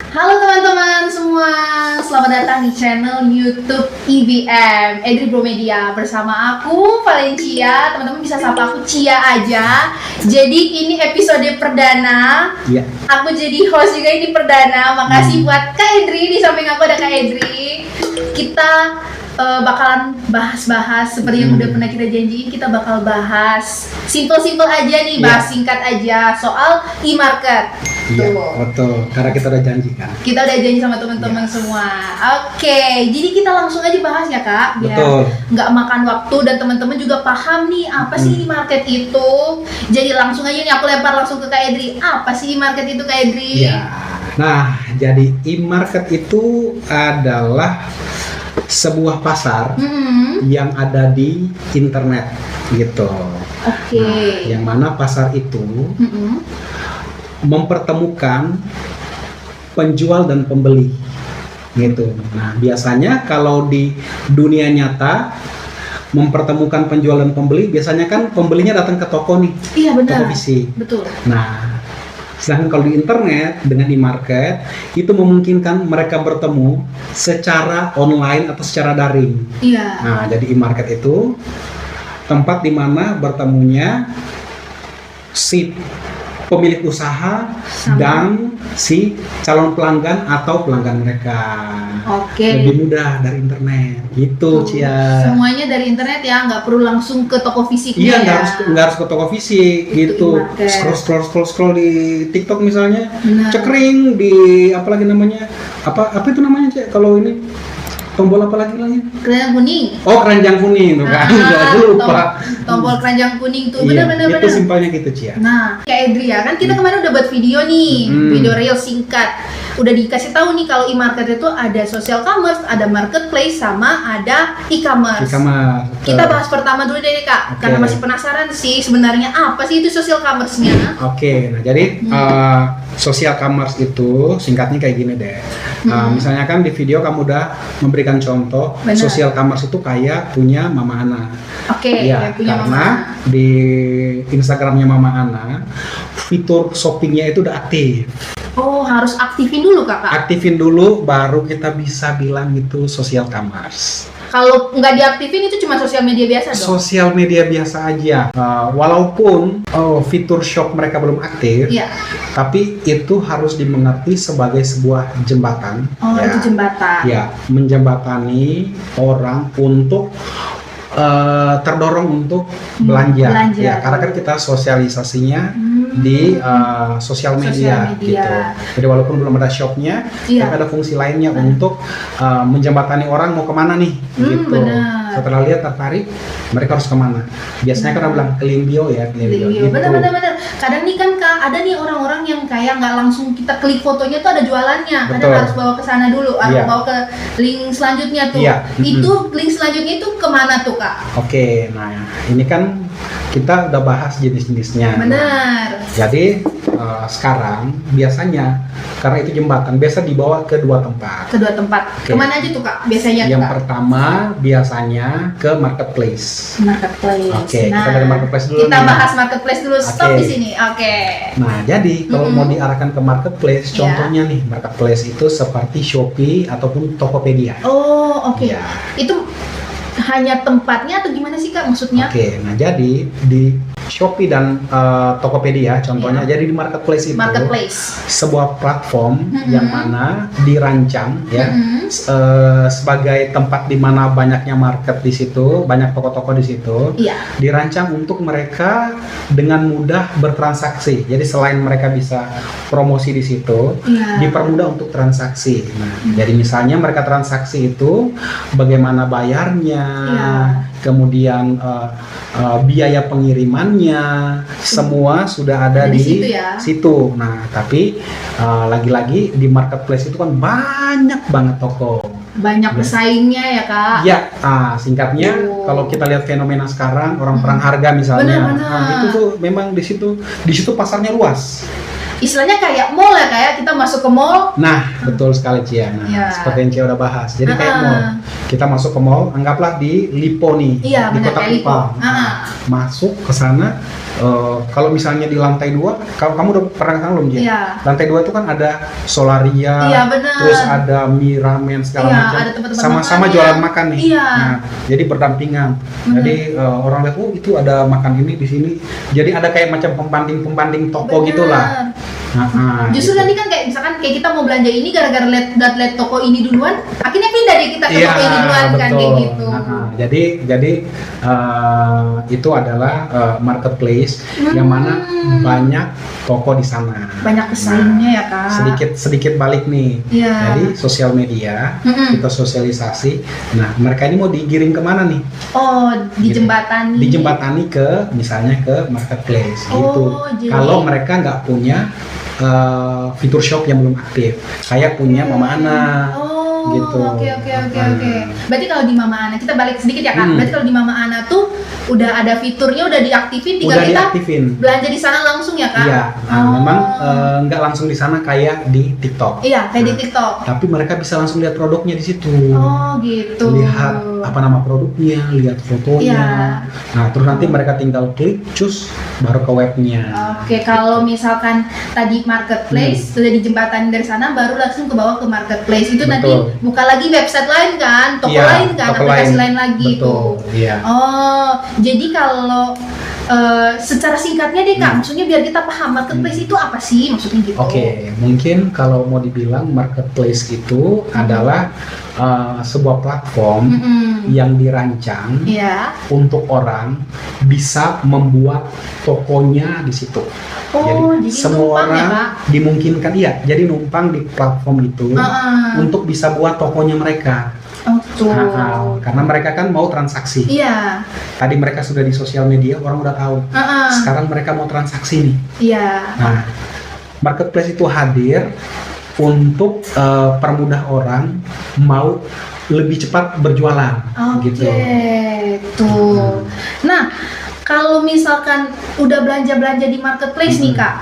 Halo teman-teman semua, selamat datang di channel YouTube IBM Edri Bromedia bersama aku Valencia. Teman-teman bisa sapa aku Cia aja. Jadi ini episode perdana. Iya. Aku jadi host juga ini perdana. Makasih buat Kak Edri, di samping aku ada Kak Edri. Kita bakalan bahas-bahas seperti yang udah pernah kita janjiin. Kita bakal bahas simple-simple aja nih, bahas singkat aja soal e-market. Iya, betul. Karena kita udah janji kan. Kita udah janji sama teman-teman semua. Oke, jadi kita langsung aja bahas ya Kak. Biar Betul. nggak makan waktu dan teman-teman juga paham nih apa sih e-market itu. Jadi langsung aja nih aku lempar langsung ke Kak Edri. Apa sih e-market itu Kak Edri? Iya. Nah, jadi e-market itu adalah sebuah pasar yang ada di internet gitu. Oke. Nah, yang mana pasar itu mempertemukan penjual dan pembeli gitu. Nah, biasanya kalau di dunia nyata mempertemukan penjual dan pembeli, biasanya kan pembelinya datang ke toko nih. Iya benar. Toko fisik. Betul. Nah, sedangkan kalau di internet dengan e-market itu memungkinkan mereka bertemu secara online atau secara daring. Iya. Nah, jadi e-market itu tempat di mana bertemunya si pemilik usaha dan si calon pelanggan atau pelanggan mereka. Oke. Lebih mudah dari internet gitu, Cia. Semuanya dari internet ya, nggak perlu langsung ke toko fisiknya. Iya, ya. nggak harus ke toko fisik Itu gitu. e-market. Scroll di TikTok misalnya, Benar. cekring di apa lagi namanya? Apa itu namanya, Cia? Kalau ini tombol apa lagi namanya? Keranjang kuning. Oh, keranjang kuning tuh kan. Aku lupa. Tombol keranjang kuning tuh. Iya, Benar-benar. itu simpelnya gitu, Cia. Nah, Kak Edri ya, kan kita kemarin udah buat video nih, video reel singkat. Udah dikasih tahu nih kalau e-market itu ada social commerce, ada marketplace, sama ada e-commerce. E-commerce. Kita bahas pertama dulu deh Kak, Oke. karena masih penasaran sih sebenarnya apa sih itu social commerce-nya. Oke, nah jadi social commerce itu singkatnya kayak gini deh. Misalnya kan di video kamu udah memberikan contoh, Benar. social commerce itu kayak punya Mama Ana. Oke, Ya, yang punya karena Mama. di Instagramnya Mama Ana, fitur shoppingnya itu udah aktif. Oh, harus aktifin dulu Kakak. Aktifin dulu, baru kita bisa bilang itu social commerce. Kalau nggak diaktifin itu cuma sosial media biasa dong. Sosial media biasa aja. Walaupun fitur shop mereka belum aktif, Iya. tapi itu harus dimengerti sebagai sebuah jembatan. Oh, itu jembatan. Ya, menjembatani orang untuk terdorong untuk belanja. belanja. Ya, karena kan kita sosialisasinya di sosial media, Sosial media. gitu. Jadi walaupun belum ada shopnya, Iya. tapi ada fungsi lainnya untuk menjembatani orang mau kemana nih, gitu. Benar. Setelah lihat tertarik, mereka harus kemana? Biasanya kan orang bilang ke Limbio ya, ke Limbio. Video. Gitu. Benar. Kadang nih kan Kak, ada nih orang-orang yang kayak nggak langsung kita klik fotonya tuh ada jualannya. Kadang Betul. harus bawa ke sana dulu, atau Iya. bawa ke link selanjutnya tuh. Iya. Itu link selanjutnya itu kemana tuh Kak? Oke, nah ini kan kita udah bahas jenis-jenisnya. Benar. Jadi sekarang biasanya karena itu jembatan biasa dibawa ke dua tempat. Kedua tempat. Oke. Kemana aja tuh Kak? Biasanya tuh Yang Kak? pertama biasanya ke marketplace. Marketplace. Oke, kita dari marketplace dulu Kita nih. bahas marketplace dulu. Stop Oke. di sini. Oke. Nah, jadi kalau mau diarahkan ke marketplace, Ya. contohnya nih marketplace itu seperti Shopee ataupun Tokopedia. Oh, oke. Ya. Itu hanya tempatnya atau gimana sih Kak maksudnya? Oke, nah jadi di Shopee dan Tokopedia contohnya, jadi di marketplace itu Marketplace. sebuah platform yang mana dirancang ya sebagai tempat di mana banyaknya market di situ, banyak toko-toko di situ. Iya. Dirancang untuk mereka dengan mudah bertransaksi. Jadi selain mereka bisa promosi di situ, Iya. dipermudah untuk transaksi. Nah, jadi misalnya mereka transaksi itu bagaimana bayarnya, Iya. kemudian biaya pengirimannya, semua sudah ada Ada di di situ ya. situ. Nah, tapi lagi-lagi di marketplace itu kan banyak banget toko. Banyak pesaingnya ya Kak. Ya, singkatnya Oh. kalau kita lihat fenomena sekarang orang perang harga misalnya, Benar-benar. itu tuh memang di situ pasarnya luas. istilahnya kayak mall ya, kayak kita masuk ke mall. Nah, betul sekali Cia. Nah, Iya. seperti yang Cia udah bahas. Jadi kayak Ah. mall. Kita masuk ke mall, anggaplah di Lipo nih, Iya, di benar, Kota kayak Lipo. Kupang. Ah. Masuk ke sana, kalau misalnya di lantai 2, kamu udah pernah ke sana belum Cia? Iya. Lantai 2 itu kan ada solaria, Iya, benar. terus ada mie ramen segala Iya, macam. ada tempat-tempat Sama-sama makan jualan ya. makan nih. Iya. Nah, jadi berdampingan. Benar. Jadi orang lihat, oh itu ada makan ini di sini. Jadi ada kayak macam pembanding toko Benar. gitulah. Nah, Justru gitu. nanti kan kayak misalkan kayak kita mau belanja ini gara-gara lihat toko ini duluan, akhirnya pindah deh kita ke Iya, toko ini duluan kan kayak betul. gitu. Jadi itu adalah marketplace yang mana banyak toko di sana. Banyak pesaingnya ya kak. Sedikit balik nih. Iya. Jadi sosial media kita sosialisasi. Nah, mereka ini mau digiring kemana nih? Oh, di Gitu. jembatani. Dijembatani ke misalnya ke marketplace Oh, gitu. jadi- Kalau mereka nggak punya fitur shop yang belum aktif, kayak punya Mama Ana. Oh, gitu. Oke. Berarti kalau di Mama Ana, kita balik sedikit ya kak. Berarti kalau di Mama Ana tuh udah ada fiturnya, udah diaktifin, tinggal Udah kita diaktifin. belanja di sana langsung ya kak. Iya, nah, Oh. memang nggak langsung di sana kayak di TikTok. Iya, kayak di Nah, TikTok. Tapi mereka bisa langsung lihat produknya di situ. Oh gitu. Lihat apa nama produknya, lihat fotonya. Iya. Nah, terus nanti mereka tinggal klik, cus, baru ke webnya. Oke, kalau misalkan tadi marketplace sudah dijembatani dari sana, baru langsung ke bawah ke marketplace. Itu nanti Betul. buka lagi website lain kan, toko Iya, lain kan, toko aplikasi lain lagi Betul, tuh. iya. Oh, jadi kalau secara singkatnya deh kak, maksudnya biar kita paham marketplace itu apa sih maksudnya gitu? Oke, mungkin kalau mau dibilang marketplace itu adalah sebuah platform yang dirancang Iya. untuk orang bisa membuat tokonya di situ. Oh, jadi semua numpang ya, orang Pak? dimungkinkan jadi numpang di platform itu untuk bisa buat tokonya mereka. Oh, tuh. Karena mereka kan mau transaksi. Iya. Tadi mereka sudah di sosial media, orang udah tahu. Sekarang mereka mau transaksi nih. Iya. Nah, marketplace itu hadir untuk permudah orang mau lebih cepat berjualan, Oke, gitu. tuh. Nah, kalau misalkan udah belanja-belanja di marketplace nih kak,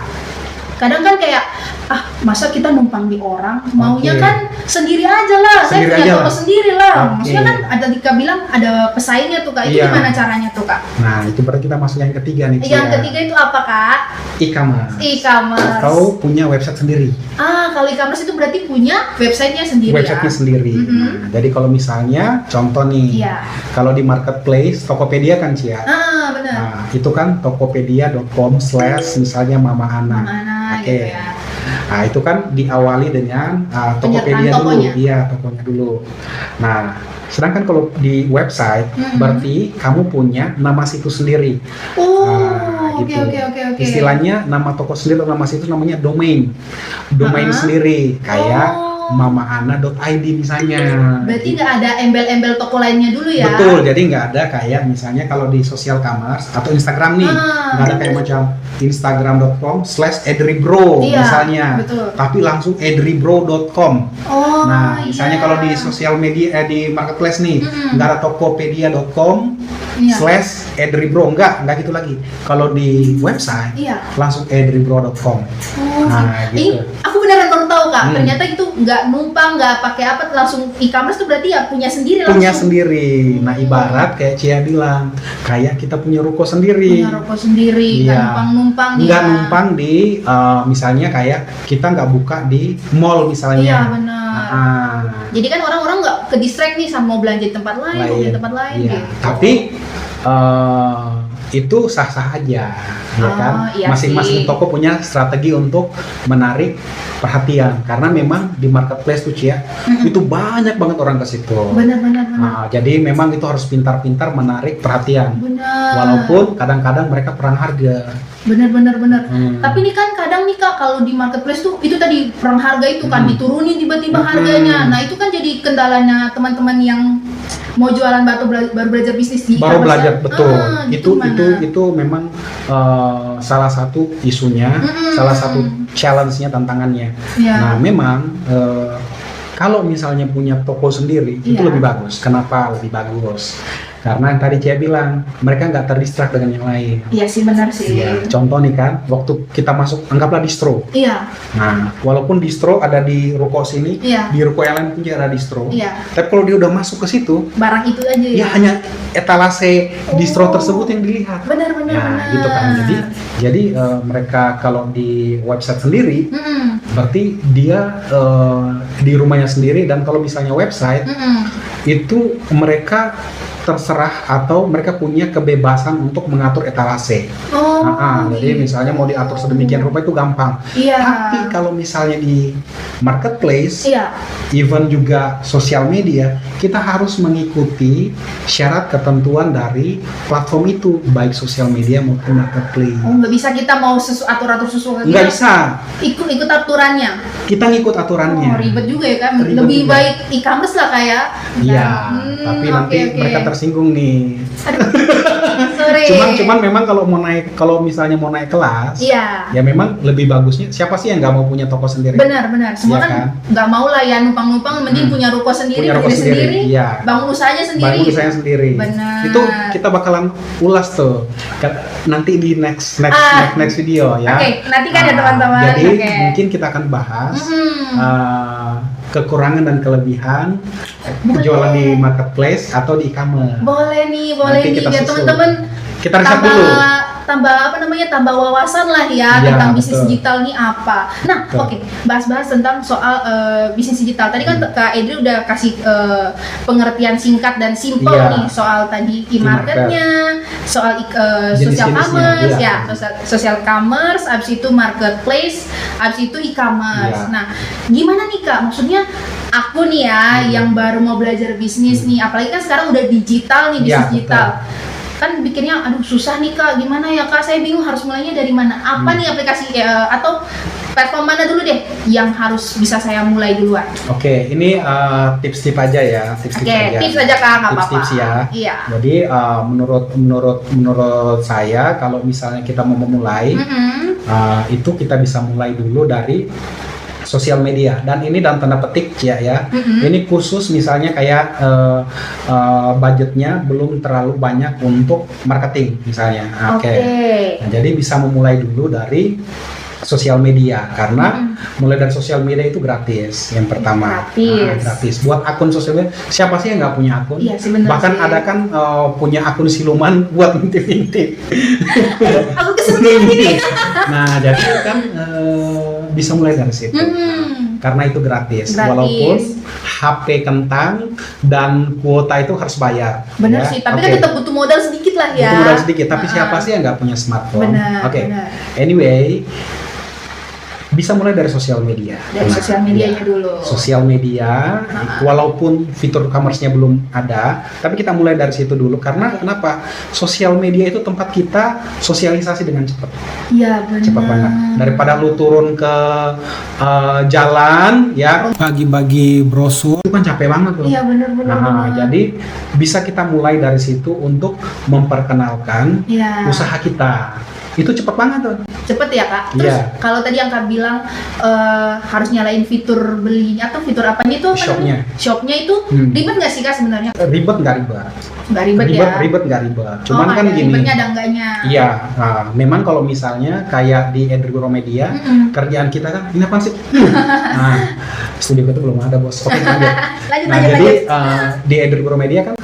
kadang kan kayak masa kita numpang di orang, maunya Oke. kan sendiri aja lah, saya Sendiri punya aja toko lah. sendiri lah. Oke. Maksudnya kan ada Dika bilang ada pesaingnya tuh kak, itu Iya. gimana caranya tuh kak? Nah, itu berarti kita masuk yang ketiga nih, Cia. Yang ketiga itu apa kak? E-commerce. E-commerce. Atau punya website sendiri. Kalau e-commerce itu berarti punya websitenya sendiri Websitenya ya? sendiri. Nah, jadi kalau misalnya contoh nih, Iya. kalau di marketplace Tokopedia kan Cia. Benar. Nah, itu kan tokopedia.com/ misalnya Mama Ana. Mana Oke. gitu ya? Nah, itu kan diawali dengan Tokopedia Penyertaan dulu. tokonya. Iya, tokonya dulu. Nah, sedangkan kalau di website berarti kamu punya nama situs sendiri. Oh, oke gitu. oke. Istilahnya nama toko sendiri atau nama situs namanya domain. Domain sendiri kayak mamaana.id misalnya. Berarti nggak ada embel-embel toko lainnya dulu ya? Betul, jadi nggak ada kayak misalnya kalau di social commerce atau Instagram nih, nggak ada kayak macam instagram.com/edribro Iya, misalnya, betul. tapi langsung edribro.com. Oh, Nah, misalnya iya. kalau di sosial media di marketplace nih, nggak ada tokopedia.com Iya. /edribro, nggak gitu lagi. Kalau di website Iya. langsung edribro.com. Oh, Nah, gitu. aku beneran baru tahu kak. Ternyata itu nggak numpang, nggak pakai apa, langsung e-commerce tuh berarti ya punya sendiri langsung. Punya sendiri. Nah, ibarat kayak Cia bilang, kayak kita punya ruko sendiri. Punya ruko sendiri, nggak Iya. numpang-numpang Nggak ya. numpang di misalnya kayak kita nggak buka di mall misalnya. Iya benar. Ah, Jadi kan orang-orang nggak ke distract nih sama mau belanja di tempat lain, mau belanja di tempat lain Iya. gitu. Tapi itu sah-sah aja, ya kan? Iya Masing-masing sih. toko punya strategi untuk menarik perhatian karena memang di marketplace tuh Cia, itu banyak banget orang ke situ. Benar. Nah, jadi memang itu harus pintar-pintar menarik perhatian. Benar. Walaupun kadang-kadang mereka perang harga. Benar. Hmm. Tapi ini kan kadang nih kak, kalau di marketplace tuh itu tadi perang harga itu kan diturunin tiba-tiba harganya. Nah itu kan jadi kendalanya teman-teman yang mau jualan baru belajar bisnis di Baru e-commerce belajar ya. betul. Gitu mana? Itu memang salah satu isunya, salah satu challenge-nya, tantangannya. Iya. Nah, memang kalau misalnya punya toko sendiri itu Iya. lebih bagus. Kenapa lebih bagus? Karena yang tadi Cia bilang, mereka nggak terdistrak dengan yang lain. Iya sih, benar sih. Ya, contoh nih kan, waktu kita masuk, anggaplah distro. Iya. Nah, walaupun distro ada di ruko sini, Iya. di ruko yang lain pun juga ada distro. Iya. Tapi kalau dia udah masuk ke situ, Barang itu aja ya. ya hanya etalase distro Oh. tersebut yang dilihat. Benar. Ya, gitu kan. Jadi mereka kalau di website sendiri, Mm-mm. berarti dia di rumahnya sendiri, dan kalau misalnya website Mm-mm. itu mereka terserah atau mereka punya kebebasan untuk mengatur etalase. Oh. Jadi misalnya mau diatur sedemikian rupa itu gampang. Iya. Tapi kalau misalnya di marketplace, Iya. even juga sosial media, kita harus mengikuti syarat ketentuan dari platform itu, baik sosial media maupun marketplace. Oh, nggak bisa kita mau atur-atur sesuatu. Nggak bisa, Ikut aturannya. kita ngikut aturannya. Oh, ribet juga ya kan. Ribet Lebih juga. baik e-commerce lah kayak. Iya, tapi nanti mereka tersinggung nih. Sorry. Cuman memang kalau misalnya mau naik kelas, Iya. ya memang lebih bagusnya, siapa sih yang nggak mau punya toko sendiri? Benar. Semua Iya kan kan? nggak mau lah ya numpang-numpang, mending punya ruko sendiri, Punya ruko berdiri sendiri, iya. bangun usahanya sendiri. Bangun usahanya sendiri. Benar. Itu kita bakalan ulas tuh nanti di next video ya. Oke, nanti kan ya teman-teman. Jadi Oke. mungkin kita akan bahas kekurangan dan kelebihan penjualan di marketplace atau di e-commerce. Boleh Nanti nih kita ya susun. teman-teman. Kita riset dulu. Tambah wawasan lah ya Iya, tentang bisnis betul. digital nih apa. Nah, Betul. oke, bahas-bahas tentang soal bisnis digital. Tadi kan Kak Edri udah kasih pengertian singkat dan simpel Iya. nih soal tadi e-marketnya, soal social Jenis-jenisnya, commerce, iya. social commerce, abis itu marketplace, abis itu e-commerce. Iya. Nah, gimana nih Kak? Maksudnya aku nih ya yang baru mau belajar bisnis nih, apalagi kan sekarang udah digital nih, bisnis Iya, digital. Kan bikinnya aduh susah nih Kak, gimana ya Kak, saya bingung harus mulainya dari mana, apa nih aplikasi atau platform mana dulu deh yang harus bisa saya mulai duluan. Oke, ini tips-tips aja ya, tips-tips Oke, aja. tips aja Kak, nggak apa-apa. Tips-tips ya. Iya. Jadi menurut saya kalau misalnya kita mau memulai, itu kita bisa mulai dulu dari sosial media, dan ini dalam tanda petik ya. Ini khusus misalnya kayak budgetnya belum terlalu banyak untuk marketing misalnya. Oke. Nah, jadi bisa memulai dulu dari sosial media, karena mulai dari sosial media itu gratis yang pertama. Gratis. Buat akun sosial media, siapa sih yang nggak punya akun? Iya sih, benar Bahkan sih. ada kan punya akun siluman buat ngintip-ngintip. Aku kesentuhan ini. Nah, jadi kan bisa mulai dari situ. Karena itu gratis. Walaupun HP kentang dan kuota itu harus bayar. Benar ya. sih, tapi kan tetap butuh modal sedikit lah ya. Butuh modal sedikit, tapi siapa sih yang nggak punya smartphone? Benar. Oke. Benar. Anyway, bisa mulai dari sosial media. Dari sosial medianya dulu. Sosial media, walaupun fitur commerce-nya belum ada, tapi kita mulai dari situ dulu. Karena kenapa? Sosial media itu tempat kita sosialisasi dengan cepat. Iya, benar. Cepat banget. Daripada lu turun ke jalan, ya bagi-bagi brosur, itu kan capek banget tuh. Iya, benar. Jadi bisa kita mulai dari situ untuk memperkenalkan Iya. usaha kita. Itu cepat banget tuh. Cepet ya Kak. Terus Iya. kalau tadi yang Kak bilang harus nyalain fitur belinya atau fitur apanya itu? Shopnya. Shopnya itu ribet nggak sih Kak sebenarnya? Ribet nggak ribet? Nggak ribet ya? Ribet nggak ribet. Cuman Oh, kan ada gini. ribetnya ada enggaknya. Iya, memang kalau misalnya kayak di Edrigoro Media, kerjaan kita kan ini apa sih? Nah, studio kita belum ada bos. Oke, lanjut. Lanjut. Jadi di Edrigoro Media kan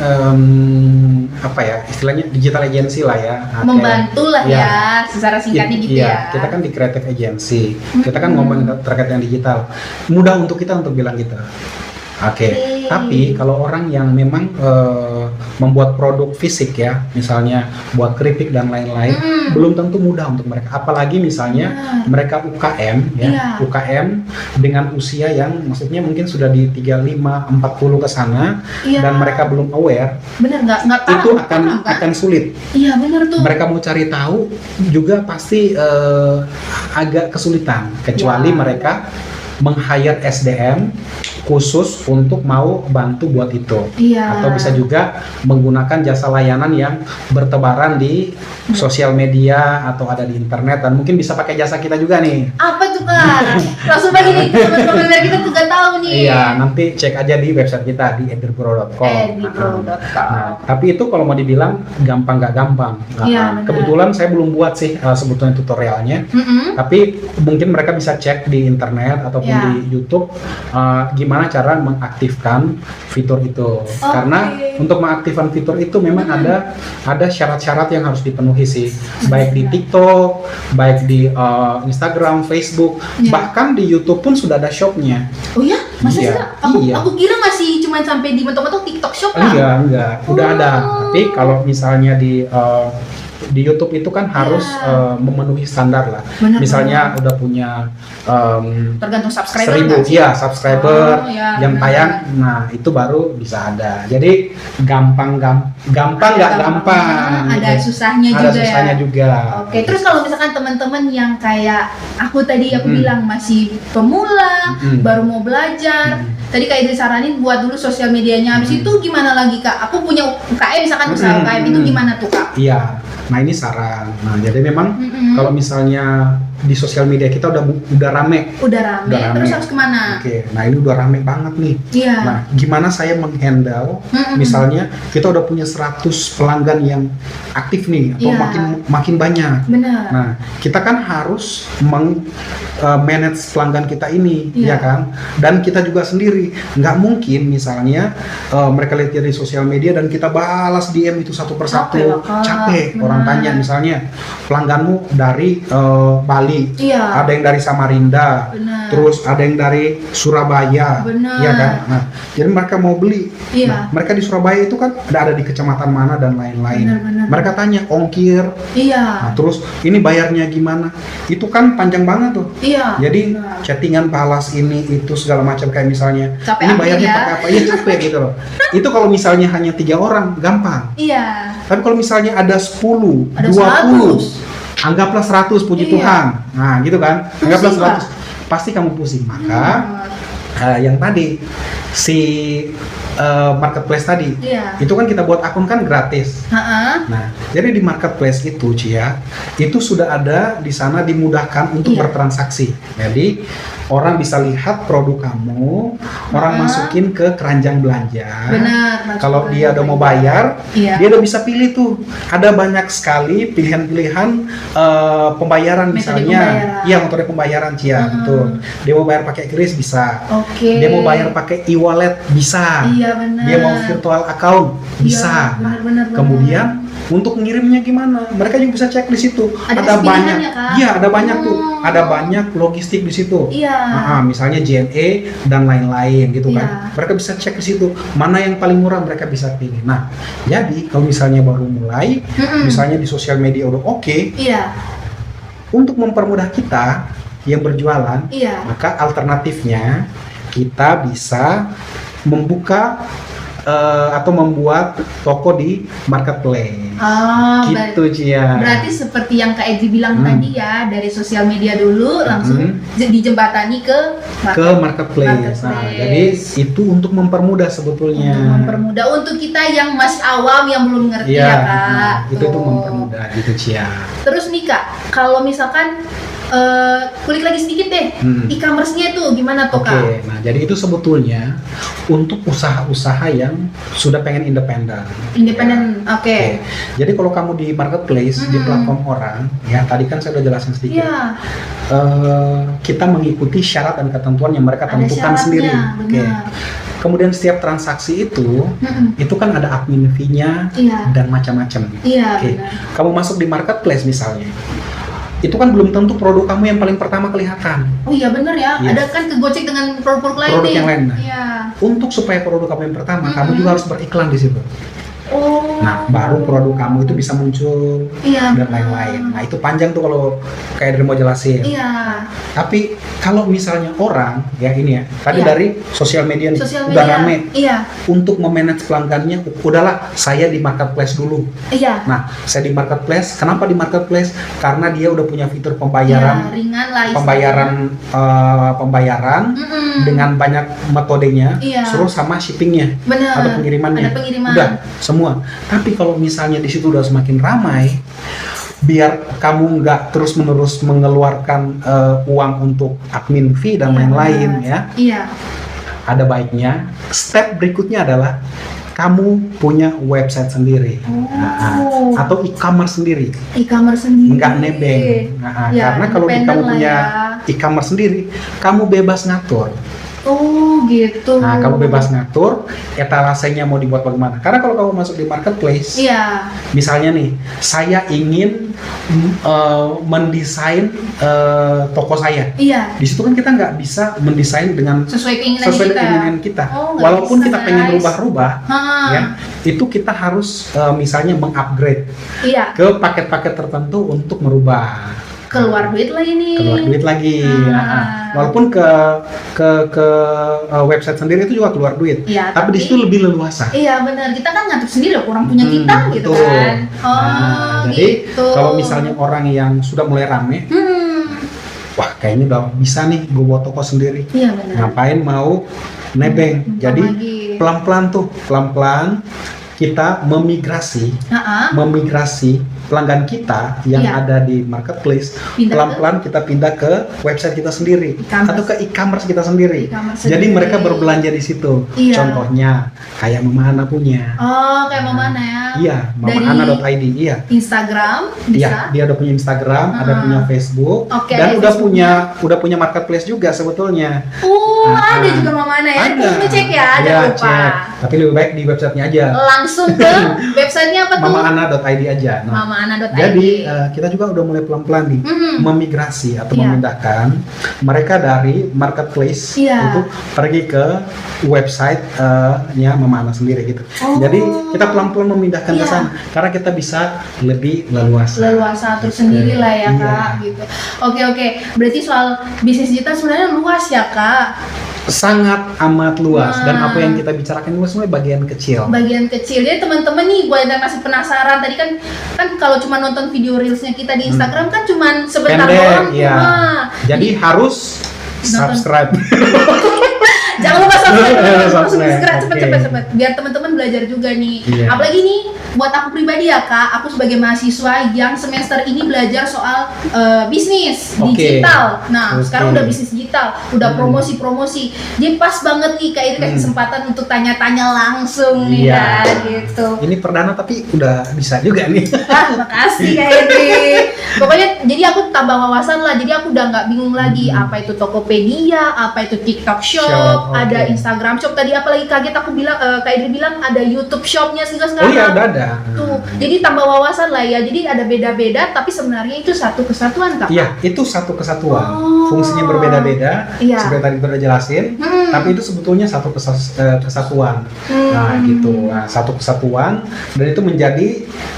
apa ya istilahnya digital agency lah ya. Membantu lah Iya. ya, secara singkatnya gitu Iya, ya. kita kan di creative agency. Kita kan ngomong terkait yang digital. Mudah untuk kita untuk bilang gitu. Oke. Tapi kalau orang yang memang membuat produk fisik ya, misalnya buat keripik dan lain-lain, belum tentu mudah untuk mereka. Apalagi misalnya mereka UKM ya, Iya. UKM dengan usia yang maksudnya mungkin sudah di 35, 40 ke sana Iya. dan mereka belum aware, Bener nggak tahu. itu akan sulit. Iya bener tuh. Mereka mau cari tahu juga pasti agak kesulitan, kecuali Ya. mereka meng-hire SDM khusus untuk mau bantu buat itu. Iya. Atau bisa juga menggunakan jasa layanan yang bertebaran di sosial media atau ada di internet, dan mungkin bisa pakai jasa kita juga nih. Apa tuh Kak? Langsung bagi nih teman-teman biar kita tuh nggak tahu nih Iya, nanti cek aja di website kita di edripro.com. edripro.com. Nah, tapi itu kalau mau dibilang gampang nggak gampang. Nah, Iya, benar. kebetulan saya belum buat sih sebetulnya tutorialnya. Mm-mm. Tapi mungkin mereka bisa cek di internet ataupun Ya. di YouTube gimana cara mengaktifkan fitur itu. Karena untuk mengaktifkan fitur itu memang ada syarat-syarat yang harus dipenuhi sih, baik di TikTok, baik di Instagram, Facebook, Ya. bahkan di YouTube pun sudah ada shopnya. Oh ya, masa Iya, sih? iya. Aku kira masih cuma sampai di mentok-mentok TikTok Shop lah. Enggak, udah ada. Oh. Tapi kalau misalnya di YouTube itu kan harus Ya. memenuhi standar lah. Benar, Misalnya udah punya tergantung subscriber 1000 nggak sih? ya subscriber Oh, ya, yang benar. tayang, nah itu baru bisa ada. Jadi gampang nggak gampang. Ada gitu. susahnya Ada juga susahnya ya. juga. Oke, terus kalau misalkan teman-teman yang kayak aku tadi aku Mm-mm. bilang masih pemula, Mm-mm. baru mau belajar. Mm-mm. Tadi Kak Idris saranin buat dulu sosial medianya. Habis Mm-mm. itu gimana lagi Kak? Aku punya UKM misalkan usaha Mm-mm. UKM itu gimana tuh Kak? Iya. Nah ini saran. Nah jadi memang Mm-mm. kalau misalnya di sosial media kita udah rame. Udah rame, Udah rame. terus harus kemana? Oke, nah ini udah rame banget nih. Iya. Nah, gimana saya menghandle Mm-mm. misalnya kita udah punya 100 pelanggan yang aktif nih atau Iya. makin banyak. Benar. Nah, kita kan harus manage pelanggan kita ini, Iya. ya kan? Dan kita juga sendiri nggak mungkin misalnya mereka lihat dari sosial media dan kita balas DM itu satu persatu, Capek lah, Kak. capek. Benar. Orang tanya misalnya pelangganmu dari Bali, Iya. ada yang dari Samarinda, Benar. terus ada yang dari Surabaya, Benar. ya kan? Nah, jadi mereka mau beli. Iya. Nah, mereka di Surabaya itu kan ada di kecamatan mana dan lain-lain. Benar. Mereka tanya ongkir, Iya. nah, terus ini bayarnya gimana? Itu kan panjang banget tuh. Iya. Jadi Benar. chattingan balas ini itu segala macam kayak misalnya Capek ini admin bayarnya ya. pakai apa? Iya capek gitu loh. Itu kalau misalnya hanya 3 orang gampang. Iya. Tapi kalau misalnya ada 10, Ada 20, 100. anggaplah 100 puji Iya. Tuhan. Nah, gitu kan. Anggaplah Pusing, 100. Pasti kamu pusing. Maka yang tadi si marketplace tadi Iya. itu kan kita buat akun kan gratis. Ha-ha. Nah, jadi di marketplace itu Cia, itu sudah ada di sana dimudahkan untuk Iya. bertransaksi. Jadi orang bisa lihat produk kamu, orang masukin ke keranjang belanja. Benar. Kalau dia udah mau bayar, Iya. dia udah bisa pilih tuh. Ada banyak sekali pilihan-pilihan pembayaran Metode misalnya. pembayaran. Iya, metode pembayaran Cia, betul. Dia mau bayar pakai kris bisa. Oke. Dia mau bayar pakai e-wallet bisa. Iya benar. Dia mau virtual account bisa. Iya, benar. Kemudian untuk ngirimnya gimana? Mereka juga bisa cek di situ. Ada banyak. pilihannya, Kak? Iya, ada banyak tuh. Oh. Ada banyak logistik di situ. Iya. Misalnya JNE dan lain-lain gitu kan. Iya. Mereka bisa cek di situ mana yang paling murah, mereka bisa pilih. Nah, jadi kalau misalnya baru mulai, Mm-mm. misalnya di sosial media udah oke, Iya. untuk mempermudah kita yang berjualan, Iya. maka alternatifnya kita bisa membuka atau membuat toko di marketplace. Gitu Cia. Berarti seperti yang Kak Edri bilang Hmm. tadi ya, dari sosial media dulu langsung dijembatani ke marketplace. Nah, jadi itu untuk mempermudah sebetulnya. Untuk mempermudah untuk kita yang masih awam yang belum ngerti Iya, ya Kak. nah, itu Tuh. mempermudah gitu Cia. Terus nih Kak, kalau misalkan kulik lagi sedikit deh, e-commerce-nya tuh gimana tuh Oke, Kak? nah jadi itu sebetulnya untuk usaha-usaha yang sudah pengen independen. Independen, Ya. oke. Jadi kalau kamu di marketplace di platform orang, ya tadi kan saya udah jelasin sedikit. Iya, Kita mengikuti syarat dan ketentuan yang mereka ada tentukan syaratnya, sendiri. Oke. benar. Kemudian setiap transaksi Mm-mm. itu kan ada admin fee-nya Iya, dan macam-macam. iya Oke. benar. Kamu masuk di marketplace misalnya, itu kan belum tentu produk kamu yang paling pertama kelihatan. Oh iya benar ya, Iya. ada kan kegocek dengan produk lain Produk nih. yang lain, nah. Iya. Untuk supaya produk kamu yang pertama, kamu juga harus beriklan di situ. Oh. Nah, baru produk kamu itu bisa muncul Iya. dan lain-lain. Nah, itu panjang tuh kalau kayak dari mau jelasin. Iya. Tapi kalau misalnya orang, ya ini ya, tadi Iya. dari sosial media nih, Sosial udah media. rame. Iya. Untuk memanage pelanggannya, udahlah saya di marketplace dulu. Iya. Nah, saya di marketplace. Kenapa di marketplace? Karena dia udah punya fitur Iya, pembayaran, ringan lah istilahnya. pembayaran Mm-mm. dengan banyak metodenya, Iya. suruh sama shippingnya Benar. atau pengirimannya. Ada pengiriman. Udah semua. Tapi kalau misalnya di situ udah semakin ramai, biar kamu nggak terus-menerus mengeluarkan uang untuk admin fee dan Iya, lain-lain benar. ya. Iya. ada baiknya. Step berikutnya adalah kamu punya website sendiri, atau e-commerce sendiri, E-commerce sendiri. nggak nebeng. Ya, Karena kalau independen kamu lah punya ya. e-commerce sendiri, kamu bebas ngatur. Oh gitu. Nah, kamu bebas ngatur etalasenya mau dibuat bagaimana. Karena kalau kamu masuk di marketplace, Iya. misalnya nih, saya ingin mendesain toko saya. Iya. Di situ kan kita nggak bisa mendesain dengan Sesuai keinginan sesuai kita. keinginan kita. Oh, nggak Walaupun bisa, kita pengen guys. rubah-rubah, Ha. ya, itu kita harus misalnya mengupgrade Iya. ke paket-paket tertentu untuk merubah. Keluar duit lah ini. Keluar duit lagi. Walaupun ke website sendiri itu juga keluar duit. Iya, Tapi di situ lebih leluasa. Iya benar, kita kan ngatur sendiri loh, orang punya kita gitu betul. kan. Oh Jadi gitu. kalau misalnya orang yang sudah mulai rame, wah kayaknya udah bisa nih gue buat toko sendiri. Iya benar. Ngapain mau nebeng? Numpang Jadi lagi. pelan-pelan kita memigrasi pelanggan kita yang Iya. ada di marketplace, Pindah pelan-pelan kita pindah ke website kita sendiri E-commerce. atau ke e-commerce kita sendiri. E-commerce Jadi sendiri. mereka berbelanja di situ. Iya. Contohnya kayak Mama Ana punya. Oh kayak Mama Ana ya. Iya, Dari mamaana.id. Iya. Instagram bisa. Iya, dia udah punya Instagram, ada punya Facebook, Oke, dan ada udah Facebooknya. punya marketplace juga sebetulnya. Ada juga Mama Ana ya. Ada. Ini cek ya, jangan Iya, lupa. cek. Tapi lebih baik di websitenya aja. Langsung ke websitenya apa tuh? mamaana.id aja. Nah, mamaana.id. jadi kita juga udah mulai pelan-pelan nih memigrasi atau Iya. memindahkan mereka dari marketplace Iya. itu pergi ke website-nya Mama Ana sendiri gitu. Oh. Jadi kita pelan-pelan memindahkan ke Iya. sana karena kita bisa lebih leluasa. Leluasa atur sendiri lah ya Iya. Kak gitu. Oke. Berarti soal bisnis digital sebenarnya luas ya Kak. Sangat amat luas, dan Nah. apa yang kita bicarakan itu sebenarnya bagian kecil. Bagian kecil. Jadi teman-teman nih buat yang masih penasaran tadi kan kalau cuma nonton video reelsnya kita di Instagram kan cuma sebentar Pendek, doang. iya. Nah, Jadi harus Nonton. subscribe. jangan lupa subscribe, langsung Subscribe, subscribe oke. cepet biar teman-teman belajar juga nih. Iya. Apalagi nih buat aku pribadi ya Kak, aku sebagai mahasiswa yang semester ini belajar soal bisnis Oke. digital. Nah, Oke. sekarang udah bisnis digital, udah promosi. Jadi pas banget nih Kak, ini kasih kesempatan untuk tanya-tanya langsung nih Iya. kan gitu. Ini perdana tapi udah bisa juga nih. Makasih Kak Edri. Pokoknya jadi aku tambah wawasan lah. Jadi aku udah nggak bingung lagi apa itu Tokopedia, apa itu TikTok Shop, Shop, oke. ada Instagram Shop. Tadi apalagi kaget aku bilang, Kak Edri bilang ada YouTube Shopnya Oh juga sekarang. iya, udah ada. Tuh, jadi tambah wawasan lah ya. Jadi ada beda-beda, tapi sebenarnya itu satu kesatuan Kak. Iya, itu satu kesatuan. Oh. Fungsinya berbeda-beda. Iya. Seperti tadi udah jelasin. Tapi itu sebetulnya satu kesatuan. Nah, gitu. Nah, satu kesatuan, dan itu menjadi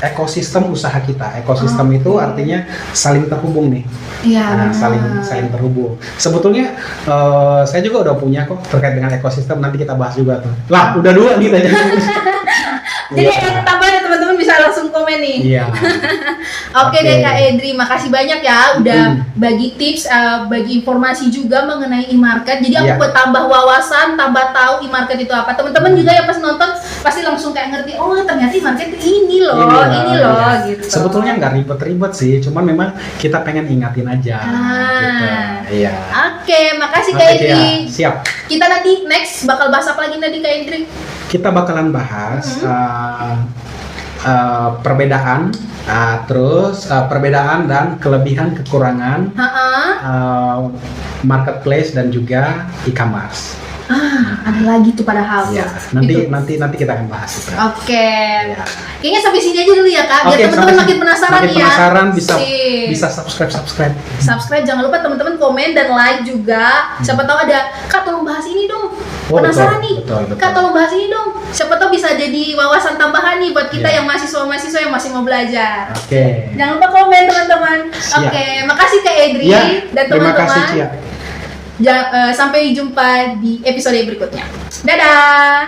ekosistem usaha kita. Ekosistem itu artinya saling terhubung nih. Iya. Nah, benar. saling terhubung. Sebetulnya saya juga udah punya kok terkait dengan ekosistem, nanti kita bahas juga tuh. Lah, udah dua nih tadi. Jadi yang tambahan teman-teman bisa langsung komen nih. Iya. Oke Oke. deh Kak Edri, makasih banyak ya udah bagi tips, bagi informasi juga mengenai e-market. Jadi aku Iya. buat tambah wawasan, tambah tahu e-market itu apa. Teman-teman juga yang pas nonton pasti langsung kayak ngerti, oh ternyata e-market ini loh, ini loh iya. gitu. Sebetulnya nggak ribet-ribet sih, cuman memang kita pengen ingatin aja. Gitu. Iya. Oke, makasih Kak Oke, Edri. siap. Kita nanti next bakal bahas apa lagi tadi Kak Edri? Kita bakalan bahas perbedaan, terus perbedaan dan kelebihan kekurangan marketplace dan juga e-commerce. Ada lagi tuh padahal. Ya, tuh. Itu. nanti kita akan bahas itu. Oke. Ya. Kayaknya sampai sini aja dulu ya Kak, biar Oke, teman-teman sampai makin penasaran makin nih ya. penasaran, Sip. bisa subscribe. Subscribe, jangan lupa teman-teman komen dan like juga. Siapa tahu ada, Kak tolong bahas ini dong. Oh, Penasaran betul, nih. betul. Kak tolong bahas ini dong. Siapa tahu bisa jadi wawasan tambahan nih buat kita Iya. yang mahasiswa-mahasiswa yang masih mau belajar. Oke. Jangan lupa komen teman-teman. Siap. Oke, makasih Kak Edri Ya, dan terima kasih teman-teman. Cia. Sampai jumpa di episode berikutnya. Dadah.